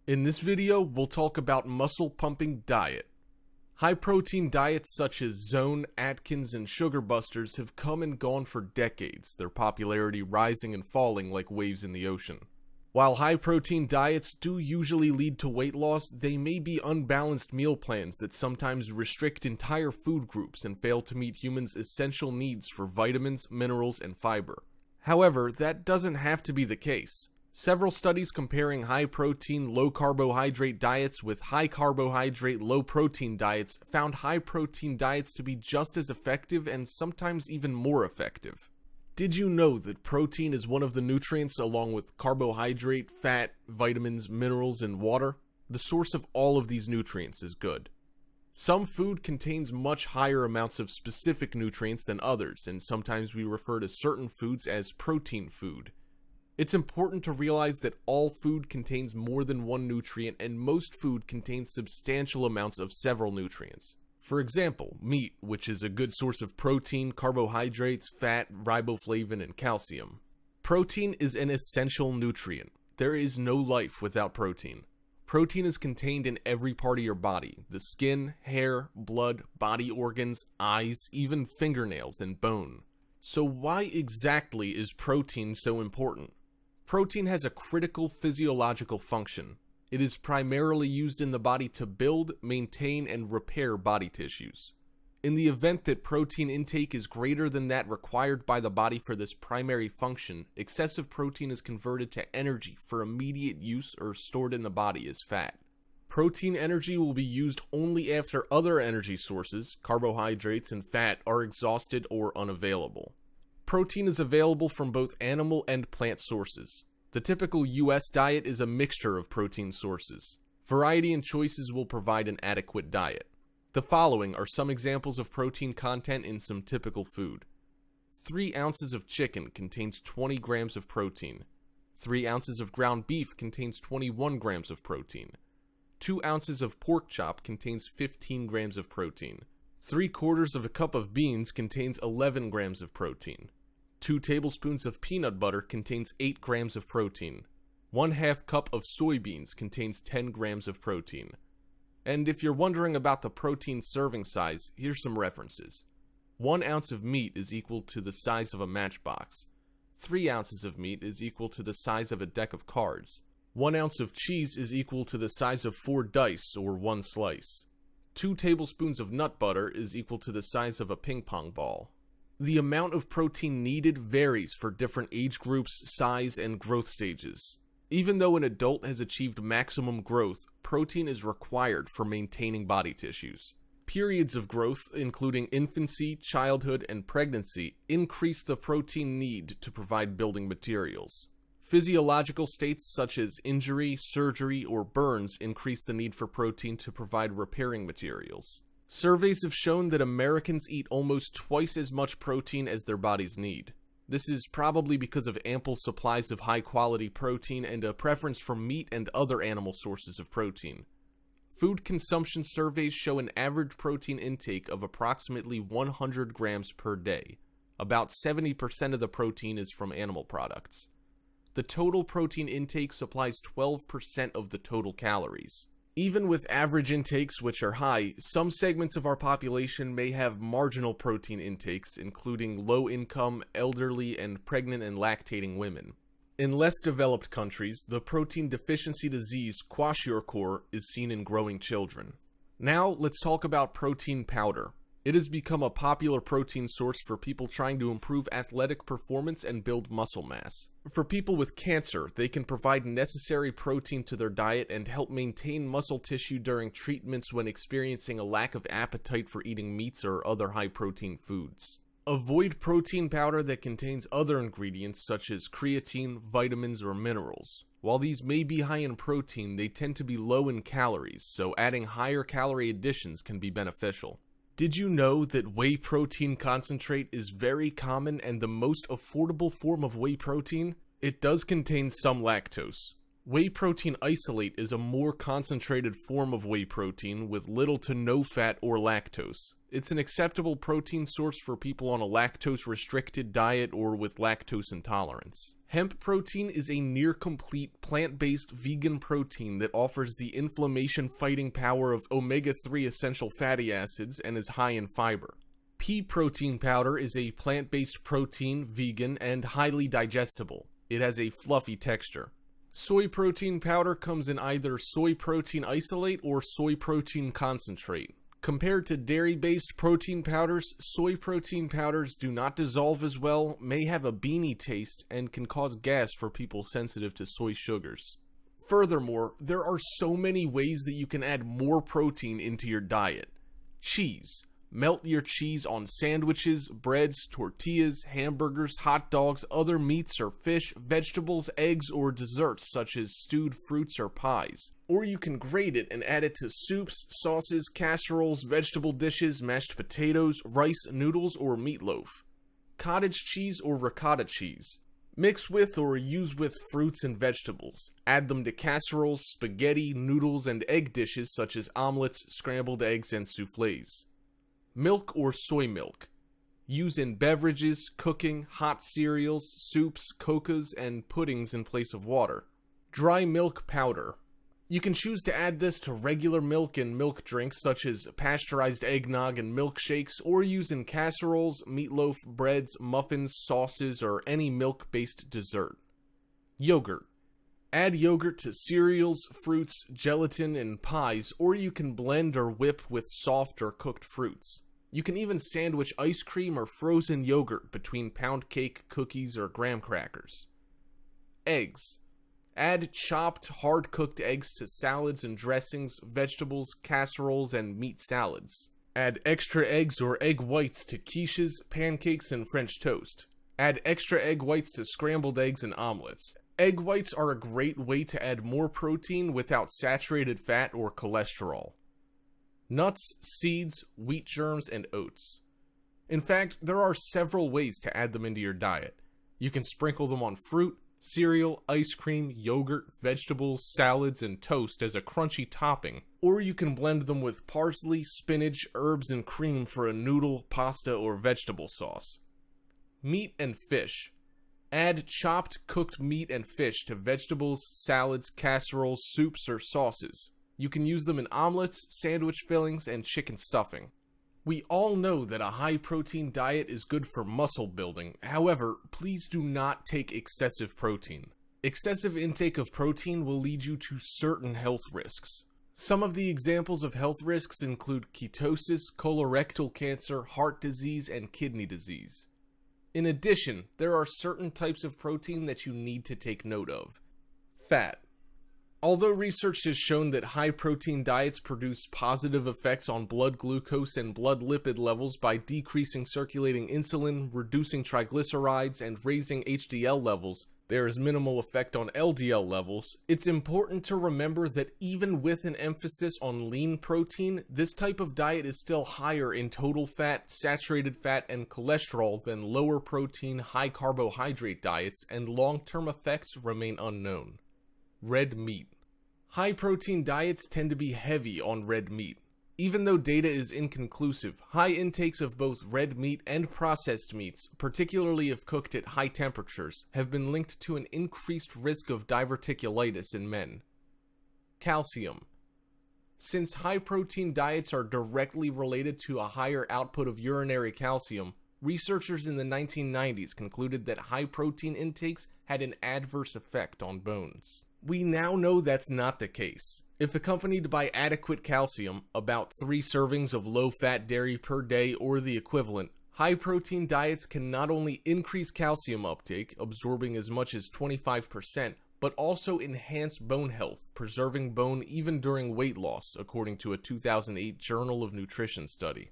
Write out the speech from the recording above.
In this video, we'll talk about muscle pumping diet. High protein diets such as Zone, Atkins, and Sugar Busters have come and gone for decades, their popularity rising and falling like waves in the ocean. While high protein diets do usually lead to weight loss, they may be unbalanced meal plans that sometimes restrict entire food groups and fail to meet humans' essential needs for vitamins, minerals, and fiber. However, that doesn't have to be the case. Several studies comparing high-protein, low-carbohydrate diets with high-carbohydrate, low-protein diets found high-protein diets to be just as effective and sometimes even more effective. Did you know that protein is one of the nutrients along with carbohydrate, fat, vitamins, minerals, and water? The source of all of these nutrients is good. Some food contains much higher amounts of specific nutrients than others, and sometimes we refer to certain foods as protein food. It's important to realize that all food contains more than one nutrient, and most food contains substantial amounts of several nutrients. For example, meat, which is a good source of protein, carbohydrates, fat, riboflavin, and calcium. Protein is an essential nutrient. There is no life without protein. Protein is contained in every part of your body: the skin, hair, blood, body organs, eyes, even fingernails and bone. So why exactly is protein so important? Protein has a critical physiological function. It is primarily used in the body to build, maintain, and repair body tissues. In the event that protein intake is greater than that required by the body for this primary function, excessive protein is converted to energy for immediate use or stored in the body as fat. Protein energy will be used only after other energy sources, carbohydrates and fat, are exhausted or unavailable. Protein is available from both animal and plant sources. The typical US diet is a mixture of protein sources. Variety and choices will provide an adequate diet. The following are some examples of protein content in some typical food. 3 ounces of chicken contains 20 grams of protein. 3 ounces of ground beef contains 21 grams of protein. 2 ounces of pork chop contains 15 grams of protein. 3/4 of a cup of beans contains 11 grams of protein. 2 tablespoons of peanut butter contains 8 grams of protein. 1/2 cup of soybeans contains 10 grams of protein. And if you're wondering about the protein serving size, here's some references. 1 ounce of meat is equal to the size of a matchbox. 3 ounces of meat is equal to the size of a deck of cards. 1 ounce of cheese is equal to the size of 4 dice or 1 slice. 2 tablespoons of nut butter is equal to the size of a ping pong ball. The amount of protein needed varies for different age groups, size, and growth stages. Even though an adult has achieved maximum growth, protein is required for maintaining body tissues. Periods of growth, including infancy, childhood, and pregnancy, increase the protein need to provide building materials. Physiological states such as injury, surgery, or burns increase the need for protein to provide repairing materials. Surveys have shown that Americans eat almost twice as much protein as their bodies need. This is probably because of ample supplies of high-quality protein and a preference for meat and other animal sources of protein. Food consumption surveys show an average protein intake of approximately 100 grams per day. About 70% of the protein is from animal products. The total protein intake supplies 12% of the total calories. Even with average intakes which are high, some segments of our population may have marginal protein intakes, including low-income, elderly, and pregnant and lactating women. In less developed countries, the protein deficiency disease kwashiorkor is seen in growing children. Now, let's talk about protein powder. It has become a popular protein source for people trying to improve athletic performance and build muscle mass. For people with cancer, they can provide necessary protein to their diet and help maintain muscle tissue during treatments when experiencing a lack of appetite for eating meats or other high-protein foods. Avoid protein powder that contains other ingredients such as creatine, vitamins, or minerals. While these may be high in protein, they tend to be low in calories, so adding higher calorie additions can be beneficial. Did you know that whey protein concentrate is very common and the most affordable form of whey protein? It does contain some lactose. Whey protein isolate is a more concentrated form of whey protein with little to no fat or lactose. It's an acceptable protein source for people on a lactose-restricted diet or with lactose intolerance. Hemp protein is a near-complete plant-based vegan protein that offers the inflammation-fighting power of omega-3 essential fatty acids and is high in fiber. Pea protein powder is a plant-based protein, vegan, and highly digestible. It has a fluffy texture. Soy protein powder comes in either soy protein isolate or soy protein concentrate. Compared to dairy-based protein powders, soy protein powders do not dissolve as well, may have a beany taste, and can cause gas for people sensitive to soy sugars. Furthermore, there are so many ways that you can add more protein into your diet. Cheese. Melt your cheese on sandwiches, breads, tortillas, hamburgers, hot dogs, other meats or fish, vegetables, eggs, or desserts such as stewed fruits or pies. Or you can grate it and add it to soups, sauces, casseroles, vegetable dishes, mashed potatoes, rice, noodles, or meatloaf. Cottage cheese or ricotta cheese. Mix with or use with fruits and vegetables. Add them to casseroles, spaghetti, noodles, and egg dishes such as omelets, scrambled eggs, and soufflés. Milk or soy milk. Use in beverages, cooking, hot cereals, soups, cocoas, and puddings in place of water. Dry milk powder. You can choose to add this to regular milk and milk drinks such as pasteurized eggnog and milkshakes, or use in casseroles, meatloaf, breads, muffins, sauces, or any milk-based dessert. Yogurt. Add yogurt to cereals, fruits, gelatin, and pies, or you can blend or whip with soft or cooked fruits. You can even sandwich ice cream or frozen yogurt between pound cake, cookies, or graham crackers. Eggs. Add chopped, hard-cooked eggs to salads and dressings, vegetables, casseroles, and meat salads. Add extra eggs or egg whites to quiches, pancakes, and French toast. Add extra egg whites to scrambled eggs and omelets. Egg whites are a great way to add more protein without saturated fat or cholesterol. Nuts, seeds, wheat germs, and oats. In fact, there are several ways to add them into your diet. You can sprinkle them on fruit, cereal, ice cream, yogurt, vegetables, salads, and toast as a crunchy topping. Or you can blend them with parsley, spinach, herbs, and cream for a noodle, pasta, or vegetable sauce. Meat and fish. Add chopped, cooked meat and fish to vegetables, salads, casseroles, soups, or sauces. You can use them in omelets, sandwich fillings, and chicken stuffing. We all know that a high-protein diet is good for muscle building. However, please do not take excessive protein. Excessive intake of protein will lead you to certain health risks. Some of the examples of health risks include ketosis, colorectal cancer, heart disease, and kidney disease. In addition, there are certain types of protein that you need to take note of. Fat. Although research has shown that high-protein diets produce positive effects on blood glucose and blood lipid levels by decreasing circulating insulin, reducing triglycerides, and raising HDL levels, there is minimal effect on LDL levels. It's important to remember that even with an emphasis on lean protein, this type of diet is still higher in total fat, saturated fat, and cholesterol than lower protein, high carbohydrate diets, and long-term effects remain unknown. Red meat. High-protein diets tend to be heavy on red meat. Even though data is inconclusive, high intakes of both red meat and processed meats, particularly if cooked at high temperatures, have been linked to an increased risk of diverticulitis in men. Calcium. Since high-protein diets are directly related to a higher output of urinary calcium, researchers in the 1990s concluded that high-protein intakes had an adverse effect on bones. We now know that's not the case. If accompanied by adequate calcium, about 3 servings of low-fat dairy per day or the equivalent, high-protein diets can not only increase calcium uptake, absorbing as much as 25%, but also enhance bone health, preserving bone even during weight loss, according to a 2008 Journal of Nutrition study.